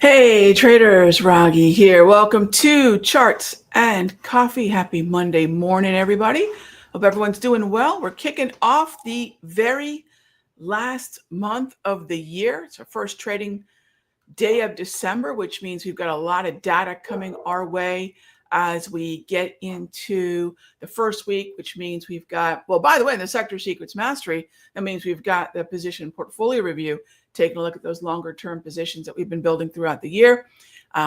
Hey traders, Raghee here. Welcome to Charts and Coffee. Happy Monday morning, everybody. Hope everyone's doing well. We're kicking off the very last month of the year. It's our first trading day of December, which means we've got a lot of data coming our way as we get into the first week, which means we've got, well, by the way, in the Sector Secrets Mastery, that means we've got the position portfolio review, taking a look at those longer term positions that we've been building throughout the year.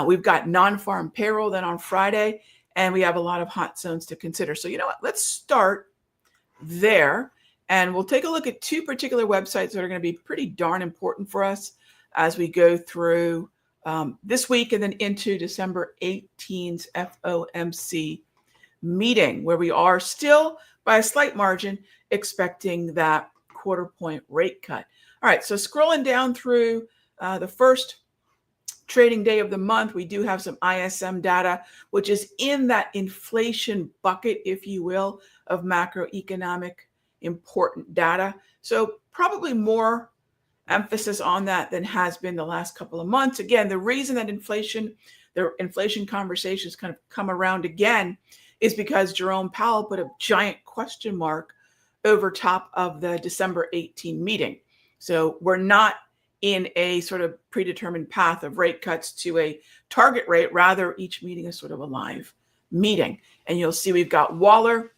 We've got non-farm payroll then on Friday, and we have a lot of hot zones to consider. So you know what, let's start there. And we'll take a look at two particular websites that are going to be pretty darn important for us as we go through this week and then into December 18th FOMC meeting, where we are still by a slight margin expecting that quarter point rate cut. All right, so scrolling down through the first trading day of the month, we do have some ISM data, which is in that inflation bucket, if you will, of macroeconomic important data. So probably more emphasis on that than has been the last couple of months. Again, the reason that the inflation conversations kind of come around again is because Jerome Powell put a giant question mark over top of the December 18 meeting. So we're not in a sort of predetermined path of rate cuts to a target rate. Rather, each meeting is sort of a live meeting. And you'll see we've got Waller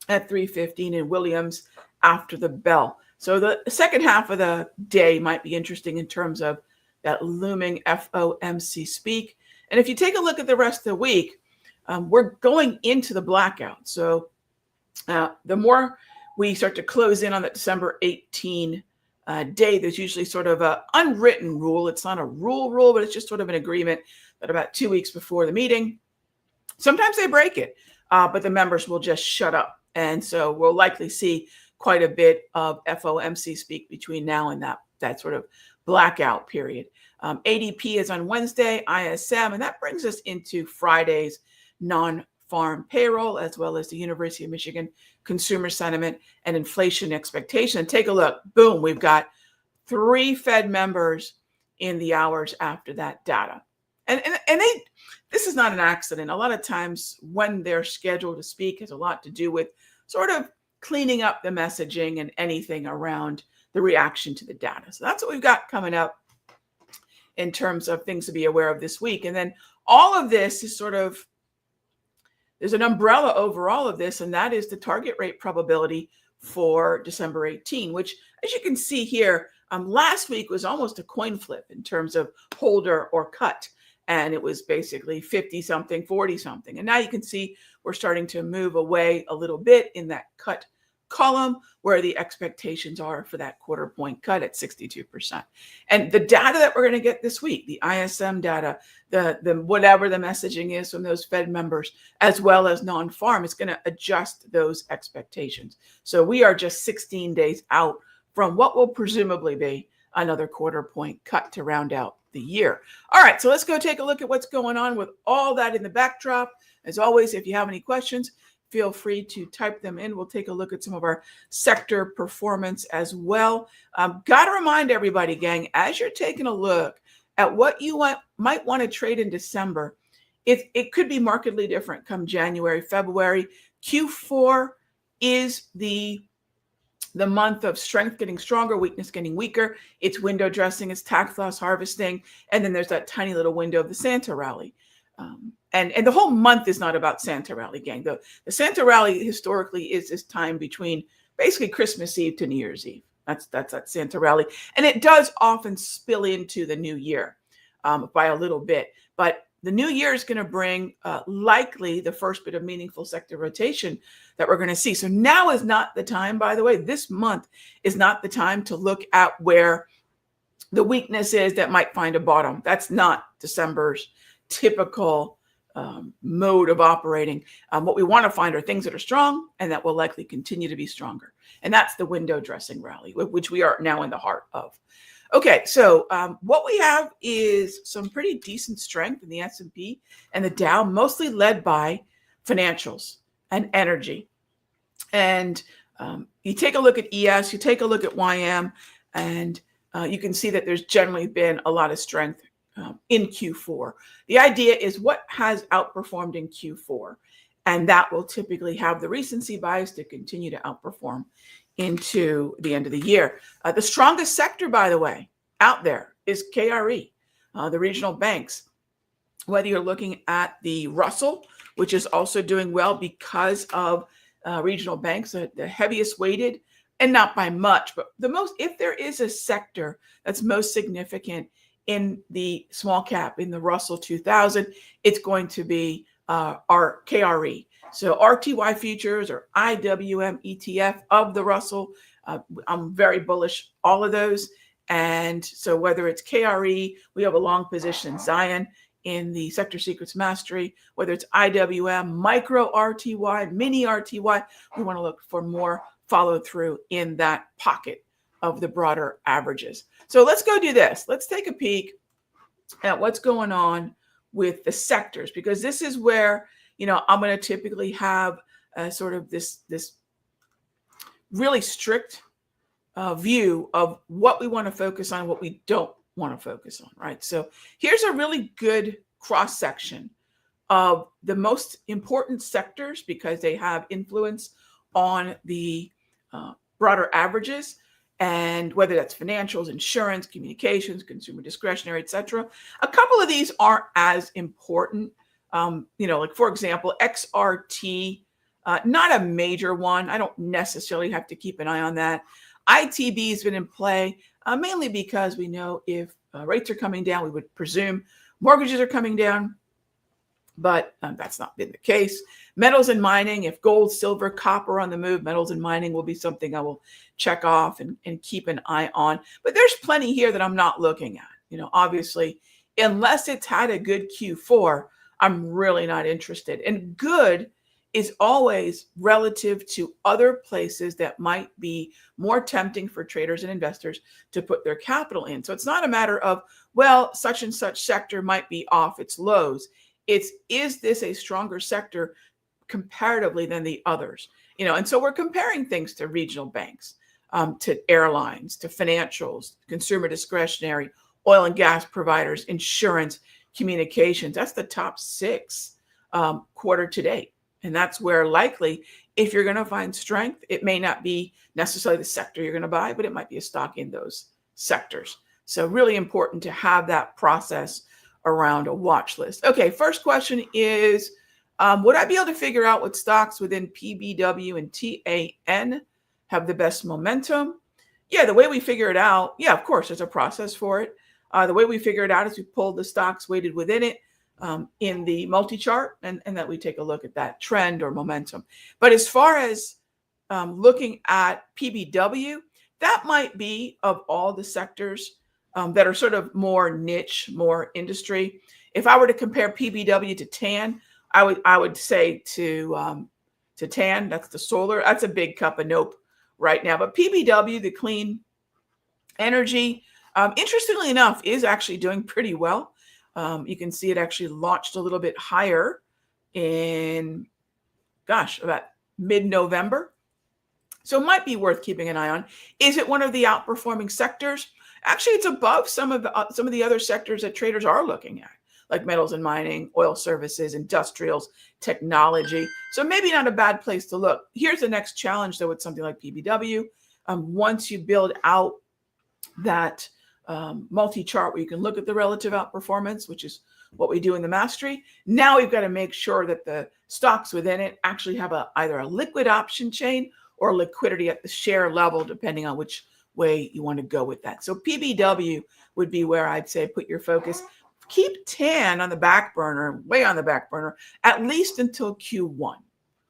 at 3:15 and Williams after the bell. So the second half of the day might be interesting in terms of that looming FOMC speak. And if you take a look at the rest of the week, we're going into the blackout. So the more we start to close in on that December 18 day, there's usually sort of an unwritten rule. It's not a rule, but it's just sort of an agreement that about 2 weeks before the meeting, sometimes they break it, but the members will just shut up. And so we'll likely see quite a bit of FOMC speak between now and that sort of blackout period. ADP is on Wednesday, ISM, and that brings us into Friday's non-farm payroll, as well as the University of Michigan consumer sentiment and inflation expectation. And take a look, boom, we've got 3 Fed members in the hours after that data. And this is not an accident. A lot of times when they're scheduled to speak has a lot to do with sort of cleaning up the messaging and anything around the reaction to the data. So that's what we've got coming up in terms of things to be aware of this week. And then all of this is sort of, there's an umbrella over all of this, and that is the target rate probability for December 18, which, as you can see here, last week was almost a coin flip in terms of holder or cut. And it was basically 50 something, 40 something. And now you can see we're starting to move away a little bit in that cut column where the expectations are for that quarter point cut at 62%. And the data that we're going to get this week, the ISM data, the whatever the messaging is from those Fed members, as well as non-farm, is going to adjust those expectations. So we are just 16 days out from what will presumably be another quarter point cut to round out the year. All right, so let's go take a look at what's going on with all that in the backdrop. As always, if you have any questions, feel free to type them in. We'll take a look at some of our sector performance as well. Got to remind everybody, gang, as you're taking a look at what you might want to trade in December, it could be markedly different come January, February. Q4 is the month of strength getting stronger, weakness getting weaker. It's window dressing, it's tax loss harvesting, and then there's that tiny little window of the Santa rally. And the whole month is not about Santa rally, gang. The Santa rally historically is this time between basically Christmas Eve to New Year's Eve. That's that Santa rally. And it does often spill into the new year by a little bit. But the new year is going to bring likely the first bit of meaningful sector rotation that we're going to see. So now is not the time, by the way, this month is not the time to look at where the weakness is that might find a bottom. That's not December's typical mode of operating. What we want to find are things that are strong and that will likely continue to be stronger. And that's the window dressing rally, which we are now in the heart of. Okay, so what we have is some pretty decent strength in the S&P and the Dow, mostly led by financials and energy. And you take a look at ES, you take a look at YM, and you can see that there's generally been a lot of strength in Q4. The idea is what has outperformed in Q4, and that will typically have the recency bias to continue to outperform into the end of the year. The strongest sector, by the way, out there is KRE, the regional banks. Whether you're looking at the Russell, which is also doing well because of regional banks, the heaviest weighted, and not by much, but the most, if there is a sector that's most significant in the small cap, in the Russell 2000, it's going to be our KRE. So RTY futures or IWM ETF of the Russell, I'm very bullish all of those. And so whether it's KRE, we have a long position in Zion in the Sector Secrets Mastery, whether it's IWM, micro RTY, mini RTY, we want to look for more follow through in that pocket of the broader averages. So let's go do this. Let's take a peek at what's going on with the sectors, because this is where, I'm going to typically have sort of this really strict view of what we want to focus on, what we don't want to focus on, right? So here's a really good cross section of the most important sectors because they have influence on the broader averages, and whether that's financials, insurance, communications, consumer discretionary, etc. A couple of these aren't as important. Like for example, XRT, not a major one. I don't necessarily have to keep an eye on that. ITB has been in play mainly because we know if rates are coming down, we would presume mortgages are coming down, but that's not been the case. Metals and mining, if gold, silver, copper on the move, metals and mining will be something I will check off and keep an eye on. But there's plenty here that I'm not looking at. Obviously, unless it's had a good Q4, I'm really not interested. And good is always relative to other places that might be more tempting for traders and investors to put their capital in. So it's not a matter of, well, such and such sector might be off its lows. It's, is this a stronger sector comparatively than the others? And so we're comparing things to regional banks, to airlines, to financials, consumer discretionary, oil and gas providers, insurance, communications. That's the top 6 quarter to date. And that's where likely, if you're going to find strength, it may not be necessarily the sector you're going to buy, but it might be a stock in those sectors. So really important to have that process around a watch list. Okay, first question is, would I be able to figure out what stocks within PBW and TAN have the best momentum? Yeah, the way we figure it out, yeah, of course, there's a process for it. The way we figure it out is we pull the stocks weighted within it in the multi-chart, and that we take a look at that trend or momentum. But as far as looking at PBW, that might be of all the sectors that are sort of more niche, more industry. If I were to compare PBW to TAN, I would say to TAN, that's the solar, that's a big cup of nope right now. But PBW, the clean energy, interestingly enough, is actually doing pretty well. You can see it actually launched a little bit higher in, about mid-November. So it might be worth keeping an eye on. Is it one of the outperforming sectors? Actually, it's above some of the other sectors that traders are looking at, like metals and mining, oil services, industrials, technology. So maybe not a bad place to look. Here's the next challenge, though, with something like PBW. Once you build out that multi-chart where you can look at the relative outperformance, which is what we do in the mastery. Now we've got to make sure that the stocks within it actually have either a liquid option chain or liquidity at the share level, depending on which way you want to go with that. So PBW would be where I'd say put your focus. Keep TAN on the back burner, way on the back burner, at least until Q1.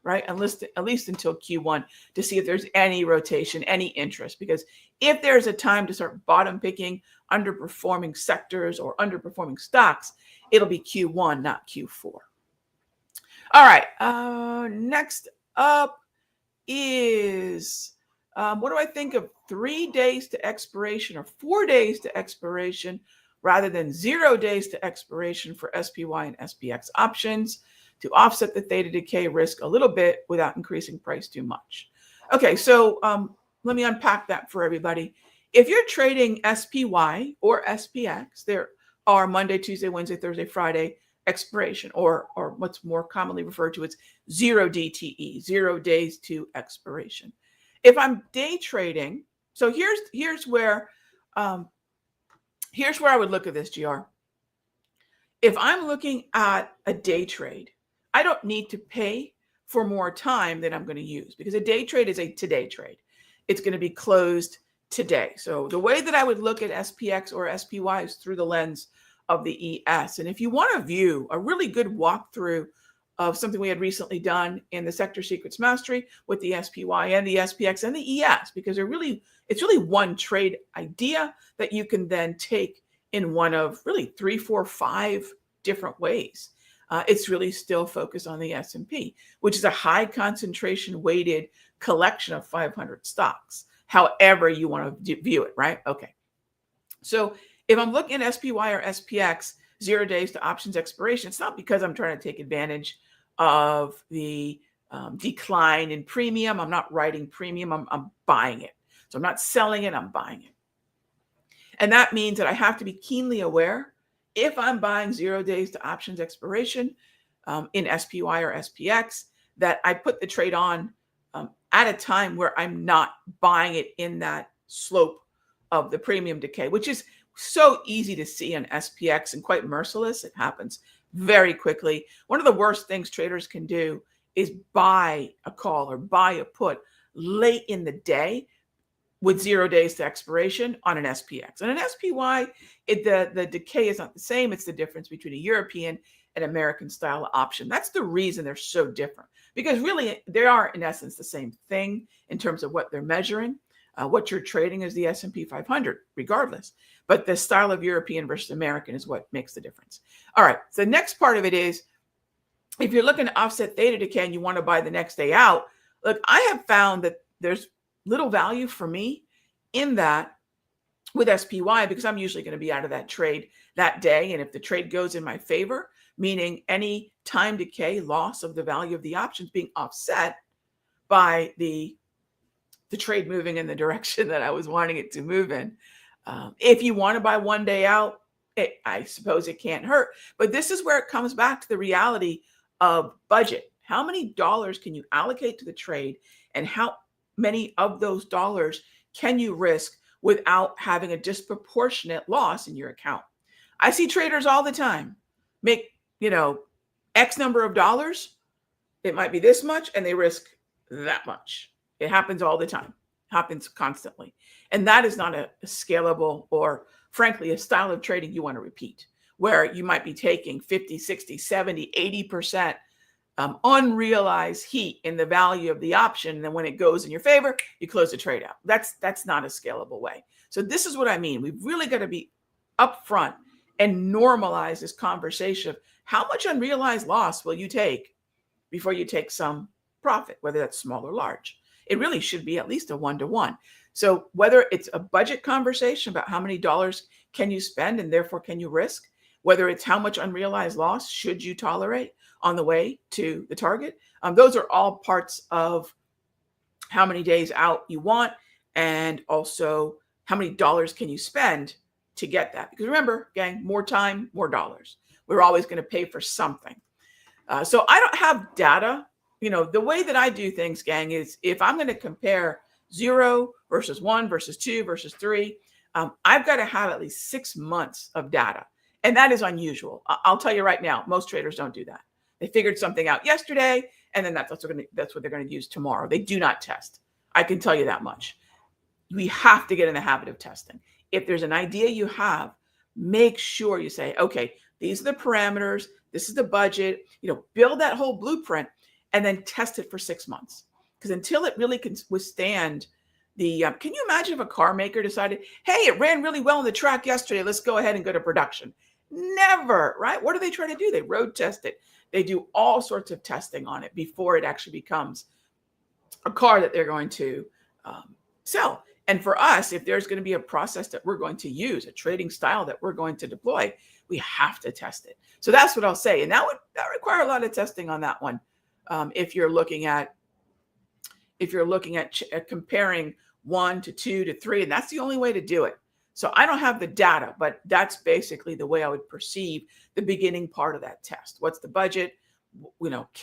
Right? At least until Q1 to see if there's any rotation, any interest. Because if there's a time to start bottom picking underperforming sectors or underperforming stocks, it'll be Q1, not Q4. All right. Next up is, what do I think of 3 days to expiration or 4 days to expiration rather than 0 days to expiration for SPY and SPX options, to offset the theta decay risk a little bit without increasing price too much? Okay, so let me unpack that for everybody. If you're trading SPY or SPX, they're are Monday, Tuesday, Wednesday, Thursday, Friday expiration, or what's more commonly referred to as 0 DTE, 0 days to expiration. If I'm day trading, so here's where I would look at this, GR. If I'm looking at a day trade, I don't need to pay for more time than I'm going to use, because a day trade is a today trade. It's going to be closed today. So the way that I would look at SPX or SPY is through the lens of the ES. And if you want to view a really good walkthrough of something we had recently done in the Sector Secrets Mastery with the SPY and the SPX and the ES, because it's really one trade idea that you can then take in one of really 3, 4, 5 different ways. It's really still focused on the S&P, which is a high concentration weighted collection of 500 stocks, however you want to view it, right? Okay. So if I'm looking at SPY or SPX, 0 days to options expiration, it's not because I'm trying to take advantage of the decline in premium. I'm not writing premium, I'm buying it. So I'm not selling it, I'm buying it. And that means that I have to be keenly aware if I'm buying 0 days to options expiration in SPY or SPX, that I put the trade on at a time where I'm not buying it in that slope of the premium decay, which is so easy to see on SPX and quite merciless. It happens very quickly. One of the worst things traders can do is buy a call or buy a put late in the day with 0 days to expiration on an SPX. And an SPY, the decay is not the same. It's the difference between a European and American style option. That's the reason they're so different, because really they are in essence the same thing in terms of what they're measuring. What you're trading is the S&P 500 regardless, but the style of European versus American is what makes the difference. All right, so the next part of it is, if you're looking to offset theta decay and you want to buy the next day out, look, I have found that there's little value for me in that with SPY, because I'm usually going to be out of that trade that day. And if the trade goes in my favor, meaning any time decay loss of the value of the options being offset by the trade moving in the direction that I was wanting it to move in. If you want to buy 1 day out, I suppose it can't hurt. But this is where it comes back to the reality of budget. How many dollars can you allocate to the trade, and how many of those dollars can you risk without having a disproportionate loss in your account? I see traders all the time make, X number of dollars. It might be this much, and they risk that much. It happens all the time, happens constantly. And that is not a scalable or, frankly, a style of trading you want to repeat, where you might be taking 50, 60, 70, 80% unrealized heat in the value of the option. And then when it goes in your favor, you close the trade out. That's not a scalable way. So this is what I mean. We've really got to be upfront and normalize this conversation of how much unrealized loss will you take before you take some profit, whether that's small or large. It really should be at least a 1-to-1. So whether it's a budget conversation about how many dollars can you spend and therefore can you risk, whether it's how much unrealized loss should you tolerate on the way to the target, those are all parts of how many days out you want, and also how many dollars can you spend to get that. Because remember, gang, more time, more dollars. We're always going to pay for something. So I don't have data. The way that I do things, gang, is if I'm going to compare 0 versus 1 versus 2 versus 3, I've got to have at least 6 months of data. And that is unusual. I'll tell you right now, most traders don't do that. They figured something out yesterday, and then that's what they're going to use tomorrow. They do not test. I can tell you that much. We have to get in the habit of testing. If there's an idea you have, make sure you say, okay, these are the parameters. This is the budget. Build that whole blueprint and then test it for 6 months. Because until it really can withstand the, can you imagine if a car maker decided, hey, it ran really well on the track yesterday, let's go ahead and go to production? Never, right? What do they try to do? They road test it. They do all sorts of testing on it before it actually becomes a car that they're going to sell. And for us, if there's going to be a process that we're going to use, a trading style that we're going to deploy, we have to test it. So that's what I'll say. And that require a lot of testing on that one. If you're looking at comparing 1 to 2 to 3, and that's the only way to do it. So I don't have the data, but that's basically the way I would perceive the beginning part of that test. What's the budget?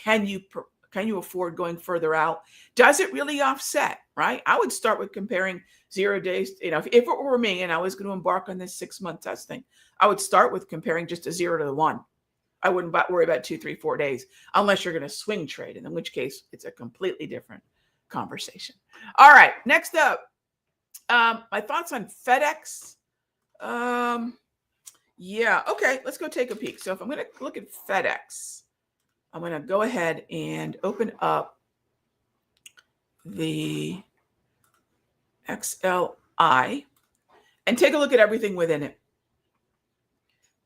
Can you afford going further out? Does it really offset, right? I would start with comparing 0 days. If it were me and I was going to embark on this 6-month testing, I would start with comparing just a 0 to the 1. I wouldn't worry about 2, 3, 4 days unless you're going to swing trade, in which case it's a completely different conversation. All right, next up, my thoughts on FedEx. Yeah, okay, let's go take a peek. So if I'm going to look at FedEx, I'm going to go ahead and open up the XLI and take a look at everything within it.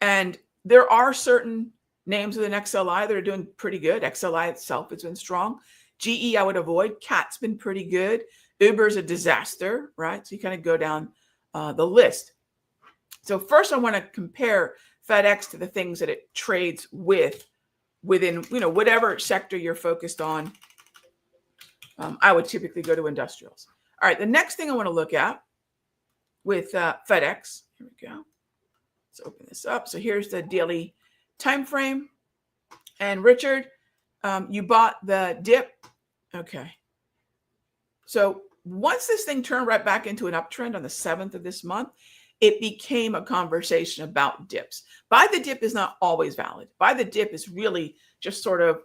And there are certain names within XLI that are doing pretty good. XLI itself has been strong. GE, I would avoid. CAT's been pretty good. Uber's a disaster, right? So you kind of go down the list. So first I want to compare FedEx to the things that it trades within, whatever sector you're focused on. I would typically go to industrials. All right, the next thing I want to look at with FedEx, here we go. Let's open this up. So here's the daily time frame. And Richard, you bought the dip. Okay. So once this thing turned right back into an uptrend on the 7th of this month, it became a conversation about dips. Buy the dip is not always valid. Buy the dip is really just sort of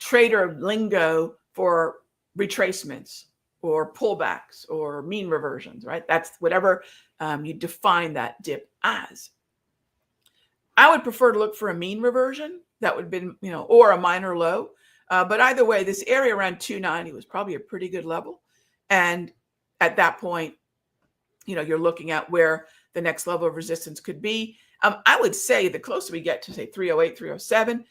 trader lingo for retracements or pullbacks or mean reversions, right? That's whatever you define that dip as. I would prefer to look for a mean reversion. That would have been, or a minor low. But either way, this area around 290 was probably a pretty good level. And at that point, you're looking at where the next level of resistance could be. I would say the closer we get to, say, 308, 307,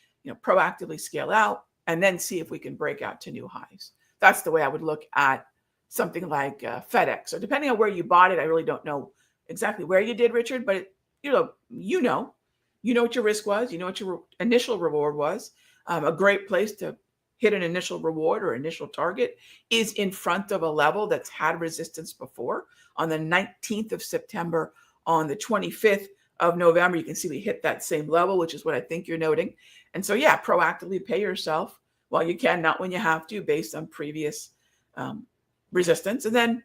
proactively scale out and then see if we can break out to new highs. That's the way I would look at something like FedEx. So depending on where you bought it, I really don't know exactly where you did, Richard, but you know what your risk was. You know what your initial reward was. A great place to hit an initial reward or initial target is in front of a level that's had resistance before. On the 19th of September, on the 25th of November, you can see we hit that same level, which is what I think you're noting. And so, yeah, proactively pay yourself while you can, not when you have to, based on previous resistance. And then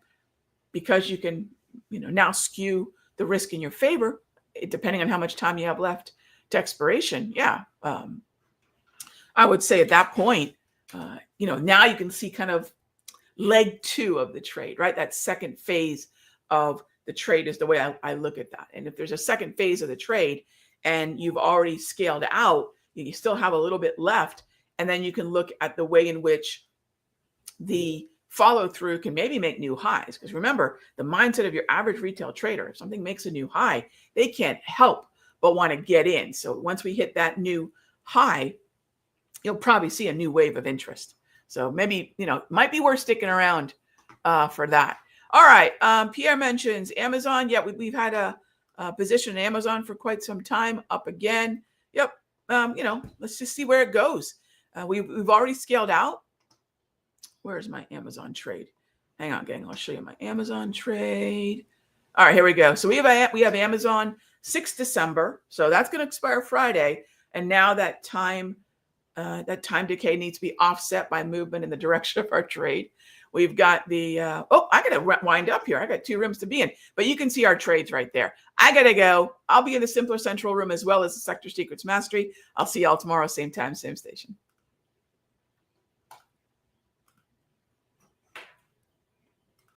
because you can, now skew the risk in your favor, depending on how much time you have left to expiration, yeah, I would say at that point, now you can see kind of leg 2 of the trade, right? That second phase of the trade is the way I look at that. And if there's a second phase of the trade and you've already scaled out, you still have a little bit left. And then you can look at the way in which the follow through can maybe make new highs. Because remember, the mindset of your average retail trader, if something makes a new high, they can't help but want to get in. So once we hit that new high, you'll probably see a new wave of interest. So maybe, might be worth sticking around for that. All right. Pierre mentions Amazon. Yeah, we've had a position in Amazon for quite some time, up again. Yep. Let's just see where it goes. We've already scaled out. Where's my Amazon trade? Hang on, gang. I'll show you my Amazon trade. All right, here we go. So we have Amazon 6 December. So that's going to expire Friday. And now that time decay needs to be offset by movement in the direction of our trade. We've got the, I got to wind up here. I got 2 rooms to be in, but you can see our trades right there. I got to go. I'll be in the Simpler Central room as well as the Sector Secrets Mastery. I'll see y'all tomorrow, same time, same station.